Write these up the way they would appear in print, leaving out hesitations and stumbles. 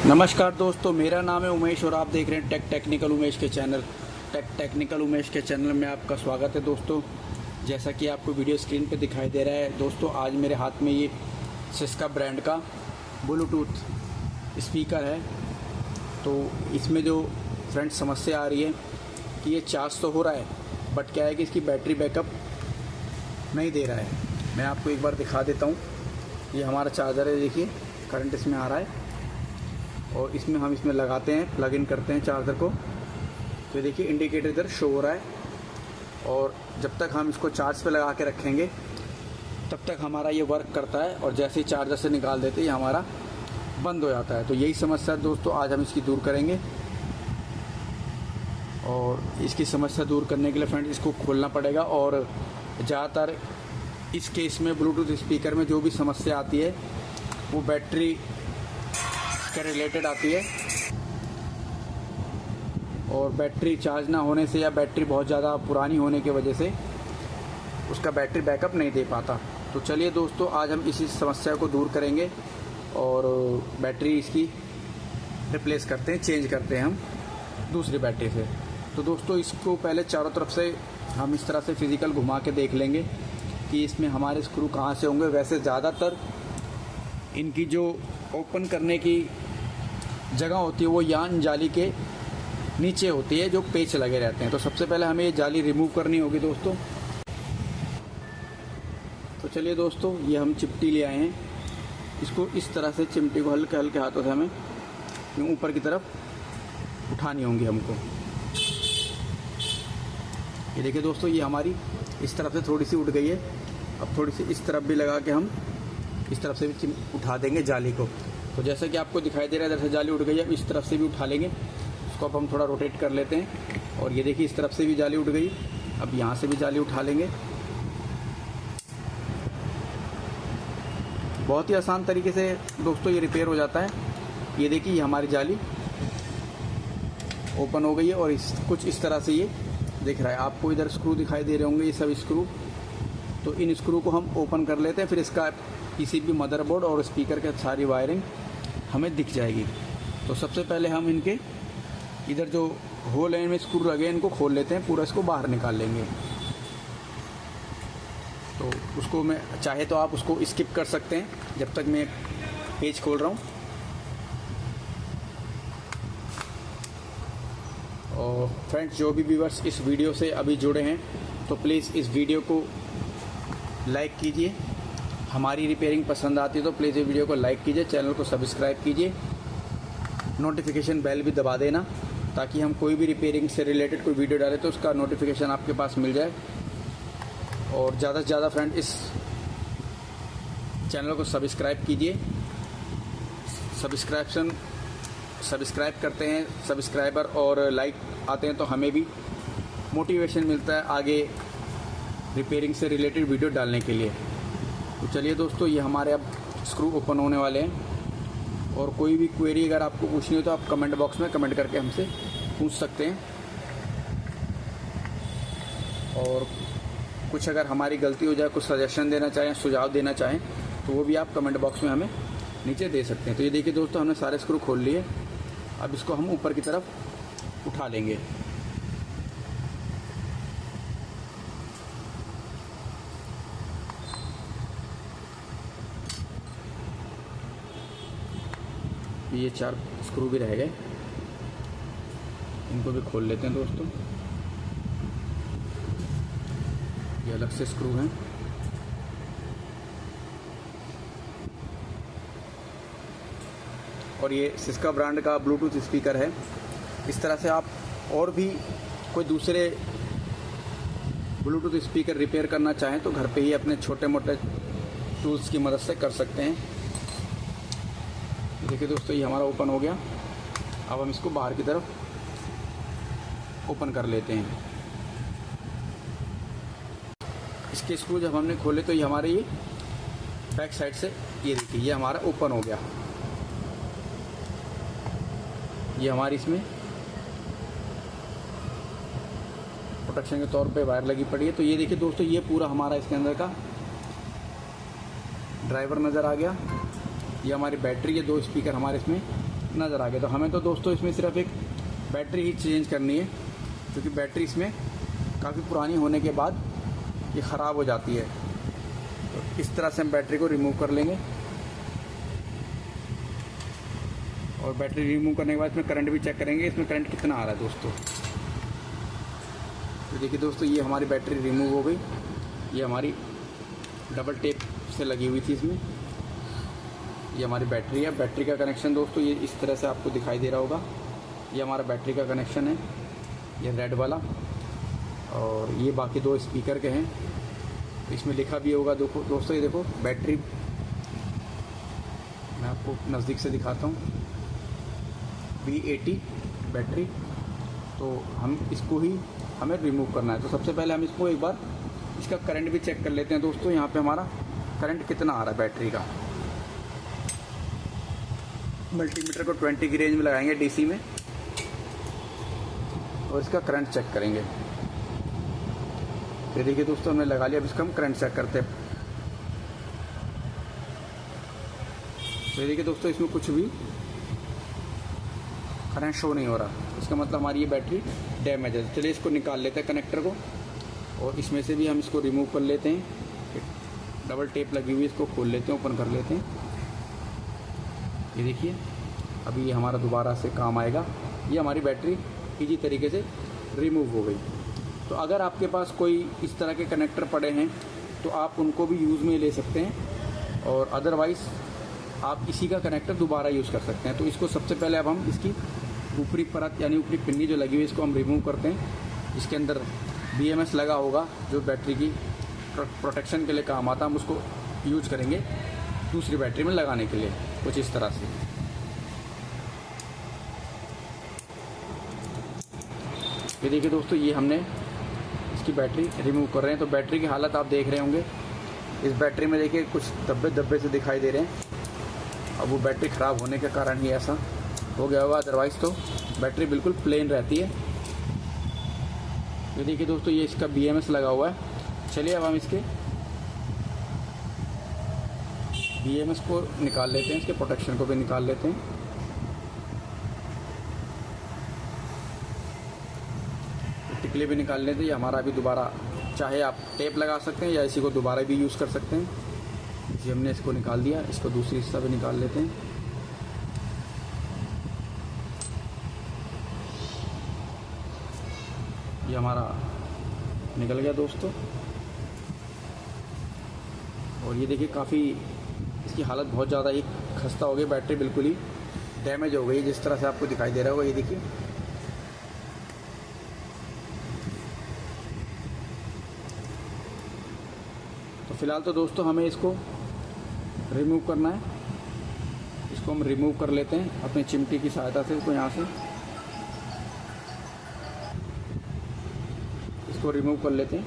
नमस्कार दोस्तों, मेरा नाम है उमेश और आप देख रहे हैं टेक्निकल उमेश के चैनल। टेक्निकल उमेश के चैनल में आपका स्वागत है दोस्तों। जैसा कि आपको वीडियो स्क्रीन पे दिखाई दे रहा है दोस्तों, आज मेरे हाथ में ये सिस्का ब्रांड का ब्लूटूथ स्पीकर है। तो इसमें जो फ्रेंड समस्या आ रही है कि ये चार्ज तो हो रहा है, बट क्या है कि इसकी बैटरी बैकअप नहीं दे रहा है। मैं आपको एक बार दिखा देता हूँ। ये हमारा चार्जर है, देखिए करंट इसमें आ रहा है और इसमें हम इसमें लगाते हैं, प्लग इन करते हैं चार्जर को। तो देखिए इंडिकेटर इधर शो हो रहा है और जब तक हम इसको चार्ज पे लगा के रखेंगे तब तक हमारा ये वर्क करता है, और जैसे ही चार्जर से निकाल देते ही हमारा बंद हो जाता है। तो यही समस्या दोस्तों आज हम इसकी दूर करेंगे। और इसकी समस्या दूर करने के लिए फ्रेंड इसको खोलना पड़ेगा। और ज़्यादातर इस केस में ब्लूटूथ स्पीकर में जो भी समस्या आती है वो बैटरी के रिलेटेड आती है, और बैटरी चार्ज ना होने से या बैटरी बहुत ज़्यादा पुरानी होने की वजह से उसका बैटरी बैकअप नहीं दे पाता। तो चलिए दोस्तों, आज हम इसी समस्या को दूर करेंगे और बैटरी इसकी रिप्लेस करते हैं, चेंज करते हैं हम दूसरी बैटरी से। तो दोस्तों इसको पहले चारों तरफ से हम इस तरह से फिज़िकल घुमा के देख लेंगे कि इसमें हमारे स्क्रू कहाँ से होंगे। वैसे ज़्यादातर इनकी जो ओपन करने की जगह होती है वो यहाँ जाली के नीचे होती है, जो पेच लगे रहते हैं। तो सबसे पहले हमें ये जाली रिमूव करनी होगी दोस्तों। तो चलिए दोस्तों, ये हम चिमटी ले आए हैं। इसको इस तरह से चिमटी को हल्के हल्के हाथों से हमें ऊपर की तरफ उठानी होंगी हमको। ये देखिए दोस्तों, ये हमारी इस तरफ से थोड़ी सी उठ गई है। अब थोड़ी सी इस तरफ भी लगा के हम इस तरफ से भी उठा देंगे जाली को। तो जैसा कि आपको दिखाई दे रहा है इधर से जाली उठ गई है, अब इस तरफ से भी उठा लेंगे। इसको अब हम थोड़ा रोटेट कर लेते हैं और ये देखिए इस तरफ से भी जाली उठ गई। अब यहाँ से भी जाली उठा लेंगे। बहुत ही आसान तरीके से दोस्तों ये रिपेयर हो जाता है। ये देखिए ये हमारी जाली ओपन हो गई है और कुछ इस तरह से ये दिख रहा है। आपको इधर स्क्रू दिखाई दे रहे होंगे, ये सब स्क्रू। तो इन स्क्रू को हम ओपन कर लेते हैं, फिर इसका पीसीबी, मदरबोर्ड और स्पीकर के सारी वायरिंग हमें दिख जाएगी। तो सबसे पहले हम इनके इधर जो होल है इनमें स्क्रू लगे इनको खोल लेते हैं, पूरा इसको बाहर निकाल लेंगे। तो उसको मैं चाहे तो आप उसको स्किप कर सकते हैं जब तक मैं पेज खोल रहा हूँ। और फ्रेंड्स, जो भी व्यूअर्स इस वीडियो से अभी जुड़े हैं तो प्लीज़ इस वीडियो को लाइक कीजिए। हमारी रिपेयरिंग पसंद आती है तो प्लीज़ ये वीडियो को लाइक कीजिए, चैनल को सब्सक्राइब कीजिए, नोटिफिकेशन बेल भी दबा देना ताकि हम कोई भी रिपेयरिंग से रिलेटेड कोई वीडियो डालें तो उसका नोटिफिकेशन आपके पास मिल जाए। और ज़्यादा से ज़्यादा फ्रेंड इस चैनल को सब्सक्राइब कीजिए। सब्सक्राइब करते हैं सब्सक्राइबर और लाइक आते हैं तो हमें भी मोटिवेशन मिलता है आगे रिपेयरिंग से रिलेटेड वीडियो डालने के लिए। तो चलिए दोस्तों, ये हमारे अब स्क्रू ओपन होने वाले हैं। और कोई भी क्वेरी अगर आपको पूछनी हो तो आप कमेंट बॉक्स में कमेंट करके हमसे पूछ सकते हैं। और कुछ अगर हमारी गलती हो जाए, कुछ सजेशन देना चाहें, सुझाव देना चाहें तो वो भी आप कमेंट बॉक्स में हमें नीचे दे सकते हैं। तो ये देखिए दोस्तों, हमने सारे स्क्रू खोल लिए। अब इसको हम ऊपर की तरफ उठा लेंगे। ये 4 स्क्रू भी रह गए, इनको भी खोल लेते हैं दोस्तों। ये अलग से स्क्रू हैं। और ये सिस्का ब्रांड का ब्लूटूथ स्पीकर है। इस तरह से आप और भी कोई दूसरे ब्लूटूथ स्पीकर रिपेयर करना चाहें तो घर पे ही अपने छोटे मोटे टूल्स की मदद से कर सकते हैं। देखिए दोस्तों, ये हमारा ओपन हो गया। अब हम इसको बाहर की तरफ ओपन कर लेते हैं। इसके स्क्रू जब हमने खोले तो ये हमारे ये बैक साइड से ये देखिए ये हमारा ओपन हो गया। ये हमारी इसमें प्रोटेक्शन के तौर पे वायर लगी पड़ी है। तो ये देखिए दोस्तों, ये पूरा हमारा इसके अंदर का ड्राइवर नज़र आ गया। ये हमारी बैटरी है, 2 स्पीकर हमारे इसमें नज़र आ गया। तो हमें तो दोस्तों इसमें सिर्फ एक बैटरी ही चेंज करनी है, क्योंकि बैटरी इसमें काफ़ी पुरानी होने के बाद ये ख़राब हो जाती है। तो इस तरह से हम बैटरी को रिमूव कर लेंगे, और बैटरी रिमूव करने के बाद इसमें करंट भी चेक करेंगे, इसमें करंट कितना आ रहा है दोस्तों। तो देखिए दोस्तों, ये हमारी बैटरी रिमूव हो गई। ये हमारी डबल टेप से लगी हुई थी इसमें। ये हमारी बैटरी है। बैटरी का कनेक्शन दोस्तों ये इस तरह से आपको दिखाई दे रहा होगा। ये हमारा बैटरी का कनेक्शन है, ये रेड वाला, और ये बाकी दो स्पीकर के हैं। इसमें लिखा भी होगा देखो दोस्तों, ये देखो बैटरी, मैं आपको नज़दीक से दिखाता हूँ, B80 बैटरी। तो हम इसको ही हमें रिमूव करना है। तो सबसे पहले हम इसको एक बार इसका करंट भी चेक कर लेते हैं दोस्तों। यहाँ पे हमारा करंट कितना आ रहा है बैटरी का। मल्टीमीटर को 20 की रेंज में लगाएंगे DC में, और इसका करंट चेक करेंगे। तो देखिए दोस्तों, हमने लगा लिया। अब इसका हम करंट चेक करते हैं। तो देखिए दोस्तों, इसमें कुछ भी करंट शो नहीं हो रहा। इसका मतलब हमारी ये बैटरी डैमेज है। चलिए इसको निकाल लेते हैं कनेक्टर को, और इसमें से भी हम इसको रिमूव कर लेते हैं। डबल टेप लगी हुई, इसको खोल लेते हैं, ओपन कर लेते हैं। ये देखिए, अभी ये हमारा दोबारा से काम आएगा। ये हमारी बैटरी इजी तरीके से रिमूव हो गई। तो अगर आपके पास कोई इस तरह के कनेक्टर पड़े हैं तो आप उनको भी यूज़ में ले सकते हैं, और अदरवाइज़ आप इसी का कनेक्टर दोबारा यूज़ कर सकते हैं। तो इसको सबसे पहले अब हम इसकी ऊपरी परत यानी ऊपरी पिन्नी जो लगी हुई है इसको हम रिमूव करते हैं। इसके अंदर BMS लगा होगा जो बैटरी की प्रोटेक्शन के लिए काम आता है। हम उसको यूज करेंगे दूसरी बैटरी में लगाने के लिए, कुछ इस तरह से। ये देखिए दोस्तों, ये हमने इसकी बैटरी रिमूव कर रहे हैं। तो बैटरी की हालत आप देख रहे होंगे। इस बैटरी में देखिए कुछ धब्बे से दिखाई दे रहे हैं। अब वो बैटरी ख़राब होने के कारण ही ऐसा हो गया होगा, अदरवाइज़ तो बैटरी बिल्कुल प्लेन रहती है। ये देखिए दोस्तों, ये इसका BMS लगा हुआ है। चलिए अब हम इसके BMS को निकाल लेते हैं, इसके प्रोटेक्शन को भी निकाल लेते हैं। टिकले भी निकाल लेते हैं। ये हमारा अभी दोबारा, चाहे आप टेप लगा सकते हैं या इसी को दोबारा भी यूज़ कर सकते हैं। जी हमने इसको निकाल दिया, इसको दूसरी हिस्सा भी निकाल लेते हैं। ये हमारा निकल गया दोस्तों। और ये देखिए, काफ़ी इसकी हालत बहुत ज़्यादा ही खस्ता हो गई। बैटरी बिल्कुल ही डैमेज हो गई, जिस तरह से आपको दिखाई दे रहा होगा। ये देखिए, तो फिलहाल तो दोस्तों हमें इसको रिमूव करना है। इसको हम रिमूव कर लेते हैं अपनी चिमटी की सहायता से। इसको यहाँ से इसको रिमूव कर लेते हैं।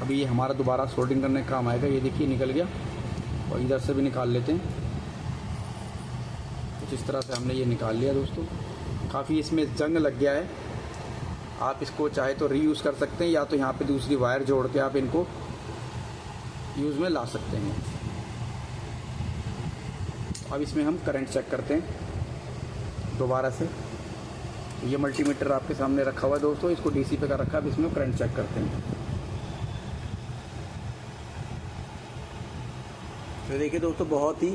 अभी ये हमारा दोबारा सोल्डिंग करने का काम आएगा। ये देखिए निकल गया, और इधर से भी निकाल लेते हैं। कुछ इस तरह से हमने ये निकाल लिया दोस्तों। काफ़ी इसमें जंग लग गया है। आप इसको चाहे तो रीयूज़ कर सकते हैं, या तो यहाँ पे दूसरी वायर जोड़ के आप इनको यूज़ में ला सकते हैं। अब इसमें हम करंट चेक करते हैं दोबारा से। ये मल्टीमीटर आपके सामने रखा हुआ है दोस्तों, इसको DC पे का रखा है। अब इसमें करंट चेक करते हैं। तो देखिए दोस्तों, बहुत ही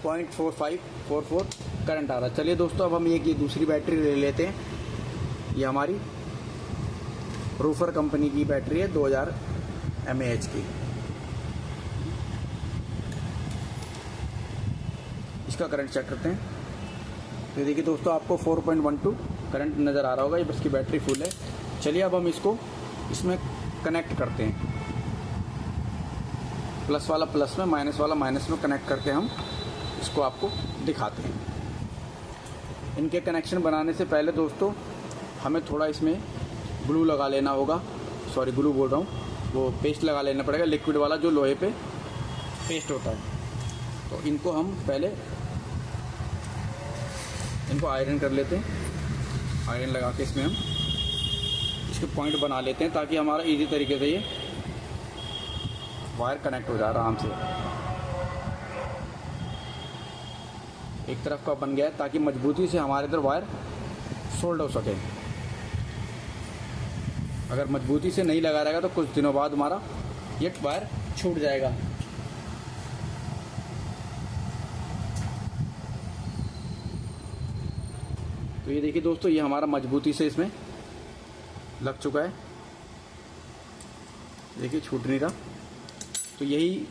0.4544 करंट आ रहा है। चलिए दोस्तों, अब हम ये दूसरी बैटरी ले लेते हैं। ये हमारी रूफर कंपनी की बैटरी है, 2000 mAh की। इसका करंट चेक करते हैं। तो देखिए दोस्तों, आपको 4.12 करंट नज़र आ रहा होगा। ये बस की बैटरी फुल है। चलिए अब हम इसको इसमें कनेक्ट करते हैं। प्लस वाला प्लस में, माइनस वाला माइनस में कनेक्ट करके हम इसको आपको दिखाते हैं। इनके कनेक्शन बनाने से पहले दोस्तों हमें थोड़ा इसमें ग्लू लगा लेना होगा। सॉरी, ग्लू बोल रहा हूँ, वो पेस्ट लगा लेना पड़ेगा, लिक्विड वाला जो लोहे पे पेस्ट होता है। तो इनको हम पहले इनको आयरन कर लेते हैं। आयरन लगा के इसमें हम इसके पॉइंट बना लेते हैं, ताकि हमारा इजी तरीके से ये वायर कनेक्ट हो जाए आराम से। एक तरफ का बन गया है ताकि मजबूती से हमारे इधर वायर सोल्ड हो सके। अगर मजबूती से नहीं लगा रहेगा तो कुछ दिनों बाद हमारा ये वायर छूट जाएगा। तो ये देखिए दोस्तों, ये हमारा मजबूती से इसमें लग चुका है। देखिए छूट नहीं रहा। तो यही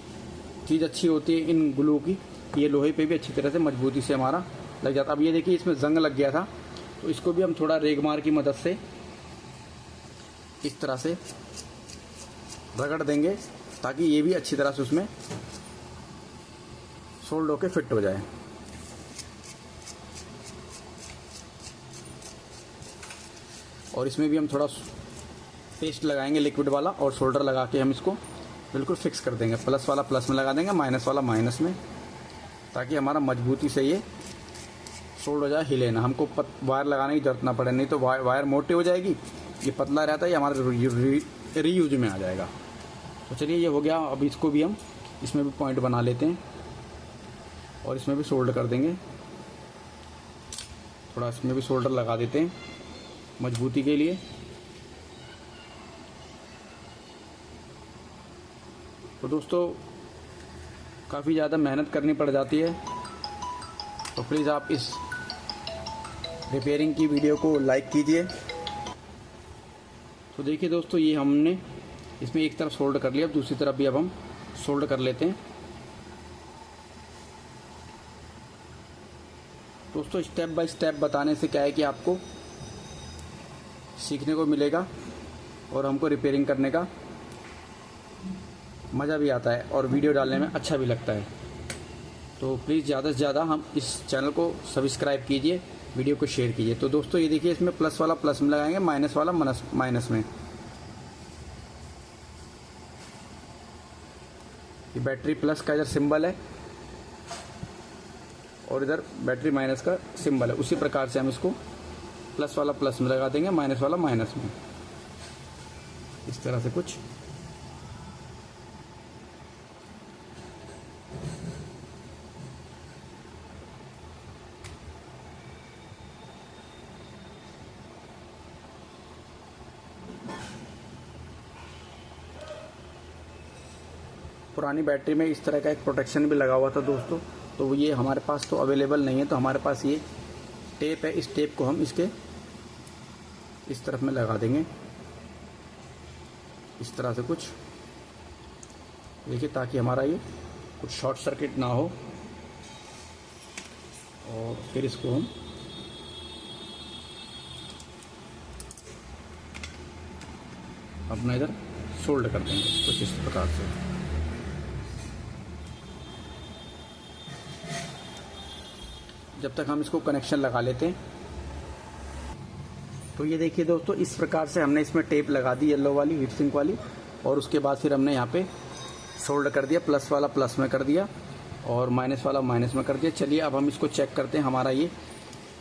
चीज़ अच्छी होती है इन ग्लू की, ये लोहे पे भी अच्छी तरह से मजबूती से हमारा लग जाता है। अब ये देखिए इसमें जंग लग गया था, तो इसको भी हम थोड़ा रेगमार की मदद से इस तरह से रगड़ देंगे ताकि ये भी अच्छी तरह से उसमें सोल्ड होके फिट हो जाए। और इसमें भी हम थोड़ा पेस्ट लगाएंगे लिक्विड वाला और सोल्डर लगा के हम इसको बिल्कुल फिक्स कर देंगे। प्लस वाला प्लस में लगा देंगे, माइनस वाला माइनस में, ताकि हमारा मजबूती से ये सोल्ड हो जाए, हिले ना। हमको वायर लगाने की जरूरत ना पड़े, नहीं तो वायर मोटी हो जाएगी, ये पतला रहता है, ये हमारे रीयूज में आ जाएगा। तो चलिए ये हो गया। अब इसको भी हम इसमें भी पॉइंट बना लेते हैं और इसमें भी सोल्डर कर देंगे। थोड़ा इसमें भी सोल्डर लगा देते हैं मजबूती के लिए। तो दोस्तों काफ़ी ज़्यादा मेहनत करनी पड़ जाती है, तो प्लीज़ आप इस रिपेयरिंग की वीडियो को लाइक कीजिए। तो देखिए दोस्तों, ये हमने इसमें एक तरफ सोल्ड कर लिया, अब दूसरी तरफ भी अब हम सोल्ड कर लेते हैं। दोस्तों स्टेप बाय स्टेप बताने से क्या है कि आपको सीखने को मिलेगा और हमको रिपेयरिंग करने का मज़ा भी आता है और वीडियो डालने में अच्छा भी लगता है। तो प्लीज़ ज़्यादा से ज़्यादा हम इस चैनल को सब्सक्राइब कीजिए, वीडियो को शेयर कीजिए। तो दोस्तों ये देखिए, इसमें प्लस वाला प्लस में लगाएंगे, माइनस वाला माइनस में। ये बैटरी प्लस का इधर सिंबल है और इधर बैटरी माइनस का सिंबल है। उसी प्रकार से हम इसको प्लस वाला प्लस में लगा देंगे, माइनस वाला माइनस में, इस तरह से कुछ। पुरानी बैटरी में इस तरह का एक प्रोटेक्शन भी लगा हुआ था दोस्तों, तो ये हमारे पास तो अवेलेबल नहीं है। तो हमारे पास ये टेप है, इस टेप को हम इसके इस तरफ में लगा देंगे, इस तरह से कुछ। देखिए ताकि हमारा ये कुछ शॉर्ट सर्किट ना हो। और फिर इसको हम अपना इधर सोल्ड कर देंगे कुछ इस प्रकार से। जब तक हम इसको कनेक्शन लगा लेते हैं। तो ये देखिए दोस्तों, इस प्रकार से हमने इसमें टेप लगा दी येलो वाली, हीट सिंक वाली, और उसके बाद फिर हमने यहाँ पे सोल्डर कर दिया। प्लस वाला प्लस में कर दिया और माइनस वाला माइनस में कर दिया। चलिए अब हम इसको चेक करते हैं हमारा ये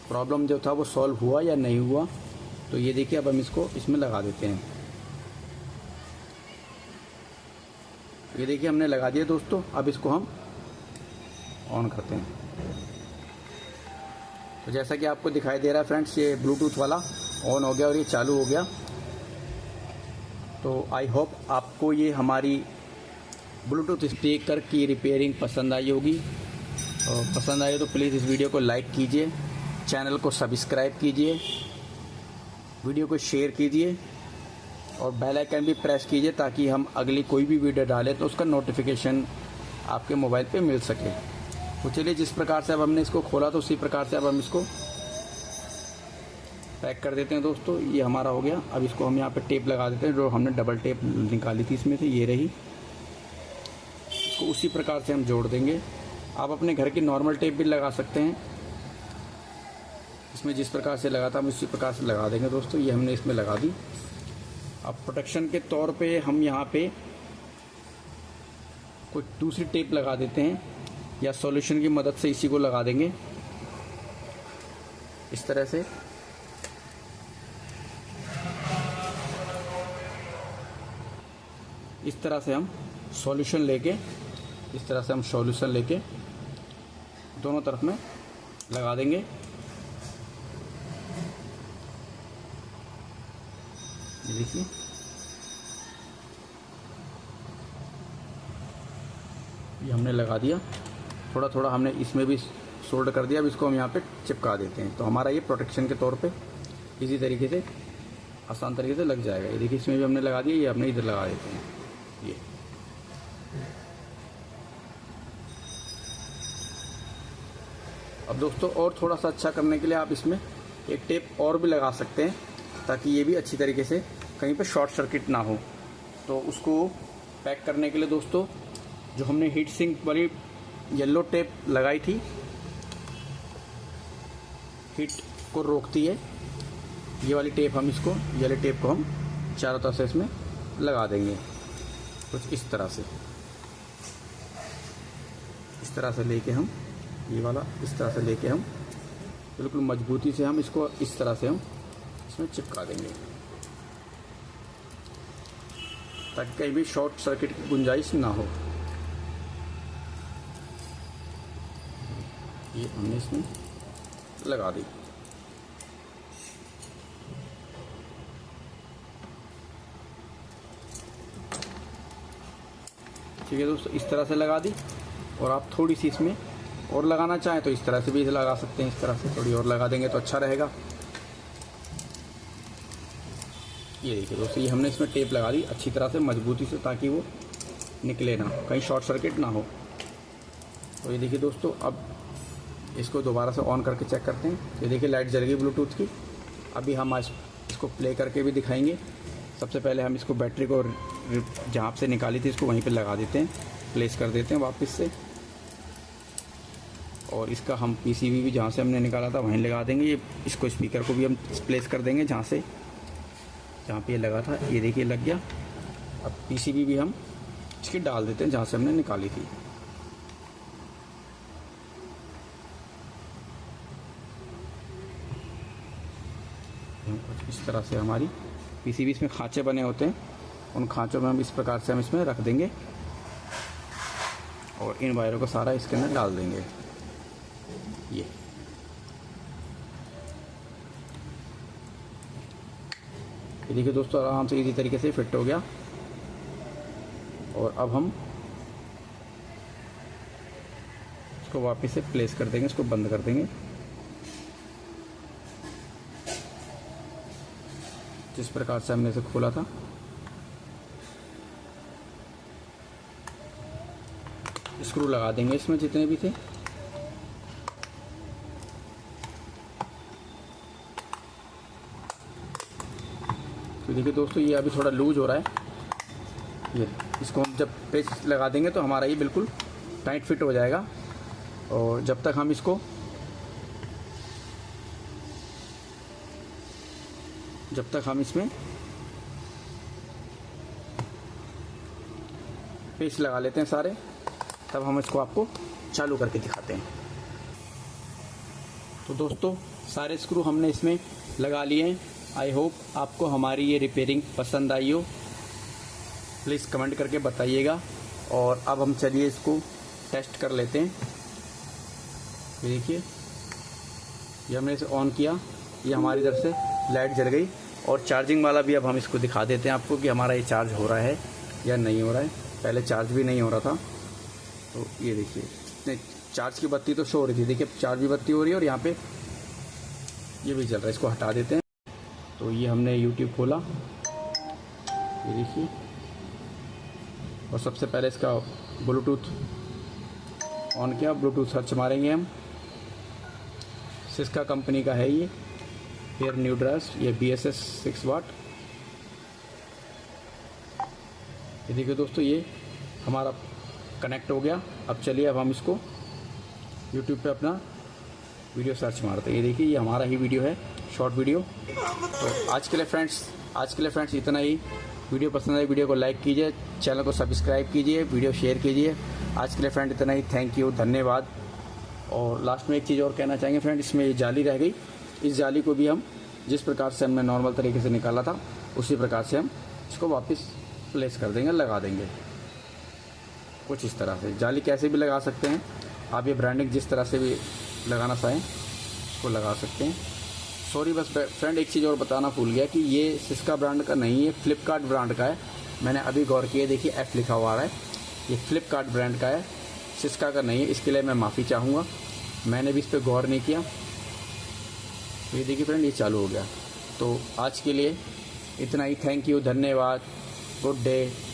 प्रॉब्लम जो था वो सॉल्व हुआ या नहीं हुआ। तो ये देखिए, अब हम इसको इसमें लगा देते हैं। ये देखिए हमने लगा दिया दोस्तों। अब इसको हम ऑन करते हैं। तो जैसा कि आपको दिखाई दे रहा है फ्रेंड्स, ये ब्लूटूथ वाला ऑन हो गया और ये चालू हो गया। तो आई होप आपको ये हमारी ब्लूटूथ स्पीकर की रिपेयरिंग पसंद आई होगी, और पसंद आई तो प्लीज़ इस वीडियो को लाइक कीजिए, चैनल को सब्सक्राइब कीजिए, वीडियो को शेयर कीजिए और बेल आइकन भी प्रेस कीजिए ताकि हम अगली कोई भी वीडियो डालें तो उसका नोटिफिकेशन आपके मोबाइल पे मिल सके। तो चलिए, जिस प्रकार से अब हमने इसको खोला तो उसी प्रकार से अब हम इसको पैक कर देते हैं दोस्तों। ये हमारा हो गया। अब इसको हम यहाँ पे टेप लगा देते हैं, जो हमने डबल टेप निकाली थी इसमें से, ये रही। इसको उसी प्रकार से हम जोड़ देंगे। आप अपने घर की नॉर्मल टेप भी लगा सकते हैं, इसमें जिस प्रकार से लगा था हम उसी प्रकार से लगा देंगे दोस्तों। ये हमने इसमें लगा दी। अब प्रोटेक्शन के तौर पे हम यहाँ पे कोई दूसरी टेप लगा देते हैं या सॉल्यूशन की मदद से इसी को लगा देंगे इस तरह से। इस तरह से हम सॉल्यूशन लेके दोनों तरफ में लगा देंगे। ये देखिए, ये हमने लगा दिया। थोड़ा थोड़ा हमने इसमें भी सोल्ड कर दिया। अब इसको हम यहाँ पे चिपका देते हैं तो हमारा ये प्रोटेक्शन के तौर पे इसी तरीके से आसान तरीके से लग जाएगा। ये देखिए, इसमें भी हमने लगा दिया। ये हमने इधर लगा देते हैं। ये अब दोस्तों और थोड़ा सा अच्छा करने के लिए आप इसमें एक टेप और भी लगा सकते हैं ताकि ये भी अच्छी तरीके से कहीं पे शॉर्ट सर्किट ना हो। तो उसको पैक करने के लिए दोस्तों जो हमने हीट सिंक वाली येलो टेप लगाई थी, हीट को रोकती है ये वाली टेप, हम इसको ये वाली टेप को हम चारों तरफ से इसमें लगा देंगे। कुछ इस तरह से लेके हम ये वाला इस तरह से लेके हम बिल्कुल मजबूती से हम इसको इस तरह से हम इसमें चिपका देंगे ताकि कहीं भी शॉर्ट सर्किट की गुंजाइश ना हो। ये हमने इसमें लगा दी। ठीक है दोस्तों, इस तरह से लगा दी। और आप थोड़ी सी इसमें और लगाना चाहें तो इस तरह से भी लगा सकते हैं। इस तरह से थोड़ी और लगा देंगे तो अच्छा रहेगा। ये देखिए दोस्तों, ये हमने इसमें टेप लगा दी अच्छी तरह से मजबूती से ताकि वो निकले ना, कहीं शॉर्ट सर्किट ना हो। तो ये देखिए दोस्तों, अब इसको दोबारा से ऑन करके चेक करते हैं। ये देखिए लाइट जल गई ब्लूटूथ की। अभी हम इसको प्ले करके भी दिखाएंगे। सबसे पहले हम इसको बैटरी को जहाँ से निकाली थी इसको वहीं पे लगा देते हैं, प्लेस कर देते हैं वापस से। और इसका हम पीसीबी भी जहाँ से हमने निकाला था वहीं लगा देंगे। ये इसको स्पीकर को भी हम प्लेस कर देंगे जहाँ पे ये लगा था। ये देखिए लग गया। अब पीसीबी भी हम इसकी डाल देते हैं जहाँ से हमने निकाली थी। इस तरह से हमारी पीसीबी, इसमें खांचे बने होते हैं, उन खांचों में हम इस प्रकार से हम इसमें रख देंगे और इन वायरों को सारा इसके अंदर डाल देंगे। ये देखिए दोस्तों, आराम से इजी तरीके से फिट हो गया। और अब हम इसको वापस से प्लेस कर देंगे, इसको बंद कर देंगे। जिस प्रकार से हमने इसे खोला था स्क्रू लगा देंगे इसमें जितने भी थे। तो देखिए दोस्तों, ये अभी थोड़ा लूज हो रहा है। ये इसको हम जब पेच लगा देंगे तो हमारा ये बिल्कुल टाइट फिट हो जाएगा। और जब तक हम इसमें पेच लगा लेते हैं सारे, तब हम इसको आपको चालू करके दिखाते हैं। तो दोस्तों, सारे स्क्रू हमने इसमें लगा लिए हैं। आई होप आपको हमारी ये रिपेयरिंग पसंद आई हो। प्लीज़ कमेंट करके बताइएगा। और अब हम चलिए इसको टेस्ट कर लेते हैं। ये देखिए, ये हमने इसे ऑन किया, ये हमारी इधर से लाइट जल गई। और चार्जिंग वाला भी अब हम इसको दिखा देते हैं आपको कि हमारा ये चार्ज हो रहा है या नहीं हो रहा है। पहले चार्ज भी नहीं हो रहा था। तो ये देखिए, चार्ज की बत्ती तो शो हो रही थी। देखिए, चार्ज भी बत्ती हो रही है और यहाँ पे ये भी चल रहा है। इसको हटा देते हैं। तो ये हमने YouTube खोला, ये देखिए। और सबसे पहले इसका ब्लूटूथ ऑन किया। ब्लूटूथ सर्च मारेंगे हम। सिस्का कंपनी का है ये एयर न्यूड्रास, ये BSS 6 वाट। ये देखिए दोस्तों, ये हमारा कनेक्ट हो गया। अब चलिए, अब हम इसको YouTube पे अपना वीडियो सर्च मारते हैं। ये देखिए, ये हमारा ही वीडियो है, शॉर्ट वीडियो। तो आज के लिए फ्रेंड्स इतना ही। वीडियो पसंद आए, वीडियो को लाइक कीजिए, चैनल को सब्सक्राइब कीजिए, वीडियो शेयर कीजिए। आज के लिए फ्रेंड इतना ही। थैंक यू, धन्यवाद। और लास्ट में एक चीज़ और कहना चाहेंगे फ्रेंड, इसमें ये जाली रह गई। इस जाली को भी हम जिस प्रकार से हमने नॉर्मल तरीके से निकाला था उसी प्रकार से हम इसको वापस प्लेस कर देंगे, लगा देंगे कुछ इस तरह से। जाली कैसे भी लगा सकते हैं आप, ये ब्रांडिंग जिस तरह से भी लगाना चाहें उसको लगा सकते हैं। सॉरी बस फ्रेंड एक चीज़ और बताना भूल गया कि ये सिस्का ब्रांड का नहीं है, फ्लिपकार्ट ब्रांड का है। मैंने अभी गौर किया, देखिए F लिखा हुआ है, ये फ्लिपकार्ट ब्रांड का है, सिस्का का नहीं है। इसके लिए मैं माफ़ी चाहूँगा, मैंने भी इस पर गौर नहीं किया। ये देखिए फ्रेंड, ये चालू हो गया। तो आज के लिए इतना ही। थैंक यू, धन्यवाद, गुड डे।